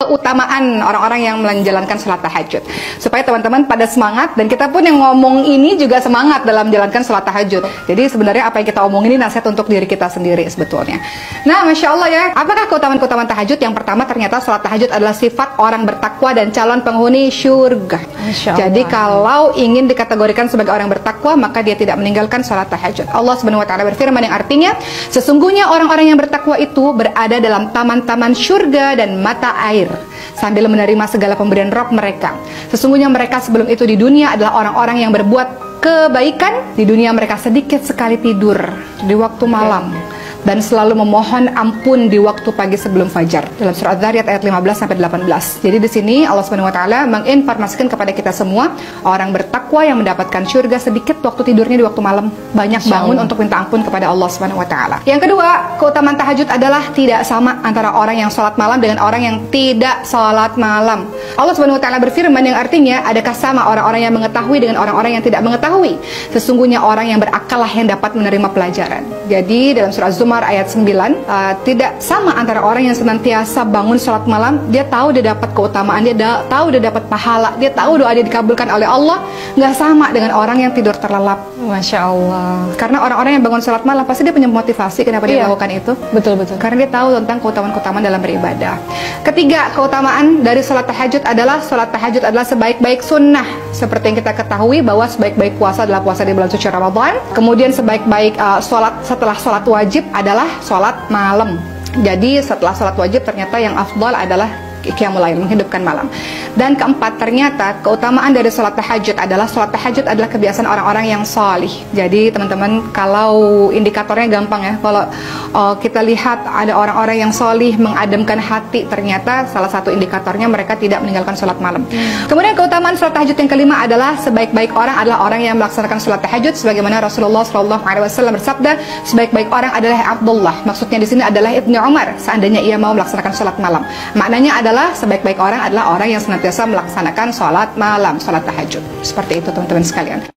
keutamaan orang-orang yang menjalankan sholat tahajud, supaya teman-teman pada semangat, dan kita pun yang ngomong ini juga semangat dalam menjalankan sholat tahajud. Jadi sebenarnya apa yang kita omongin ini nasihat untuk diri kita sendiri sebetulnya. Nah, Masya Allah ya, apakah keutamaan-keutamaan tahajud? Yang pertama, ternyata sholat tahajud adalah sifat orang bertakwa dan calon penghuni syurga. Jadi kalau ingin dikategorikan sebagai orang bertakwa, maka dia tidak meninggalkan sholat tahajud. Allah Subhanahu wa Ta'ala berfirman yang artinya, sesungguhnya orang-orang yang bertakwa itu berada dalam taman-taman syurga dan mata air, sambil menerima segala pemberian Rabb mereka. Sesungguhnya mereka sebelum itu di dunia adalah orang-orang yang berbuat kebaikan. Di dunia mereka sedikit sekali tidur di waktu malam, dan selalu memohon ampun di waktu pagi sebelum fajar. Dalam surah Az-Zariyat ayat 15-18. Jadi di sini Allah Subhanahu wa Ta'ala menginformasikan kepada kita semua, orang bertakwa yang mendapatkan syurga sedikit waktu tidurnya di waktu malam, banyak bangun untuk minta ampun kepada Allah Subhanahu wa Ta'ala. Yang kedua, keutamaan tahajud adalah tidak sama antara orang yang sholat malam dengan orang yang tidak sholat malam. Allah Subhanahu wa Ta'ala berfirman yang artinya, adakah sama orang-orang yang mengetahui dengan orang-orang yang tidak mengetahui? Sesungguhnya orang yang berakal lah yang dapat menerima pelajaran. Jadi dalam surah Az-Zumar ayat 9, tidak sama antara orang yang senantiasa bangun sholat malam, dia tahu dia dapat keutamaan, dia tahu dia dapat pahala, dia tahu doa dia dikabulkan oleh Allah, nggak sama dengan orang yang tidur terlelap. Masya Allah. Karena orang-orang yang bangun sholat malam pasti dia punya motivasi kenapa dia melakukan itu. Betul-betul. Karena dia tahu tentang keutamaan-keutamaan dalam beribadah. Ketiga, keutamaan dari sholat tahajud adalah sebaik-baik sunnah. Seperti yang kita ketahui bahwa sebaik-baik puasa adalah puasa di bulan suci Ramadan. Kemudian sebaik-baik sholat setelah sholat wajib adalah sholat malam. Jadi setelah sholat wajib ternyata yang afdal adalah qiyamul lail, menghidupkan malam. Dan keempat, ternyata keutamaan dari sholat tahajud adalah kebiasaan orang-orang yang salih. Jadi teman-teman, kalau indikatornya gampang ya, kalau kita lihat ada orang-orang yang salih mengademkan hati, ternyata salah satu indikatornya mereka tidak meninggalkan sholat malam. Kemudian keutamaan sholat tahajud yang kelima adalah sebaik-baik orang adalah orang yang melaksanakan sholat tahajud, sebagaimana Rasulullah SAW bersabda, sebaik-baik orang adalah Abdullah. Maksudnya di sini adalah Ibnu Umar, seandainya ia mau melaksanakan sholat malam. Maknanya adalah sebaik-baik orang adalah orang yang senantiasa melaksanakan sholat malam, sholat tahajud. Seperti itu teman-teman sekalian.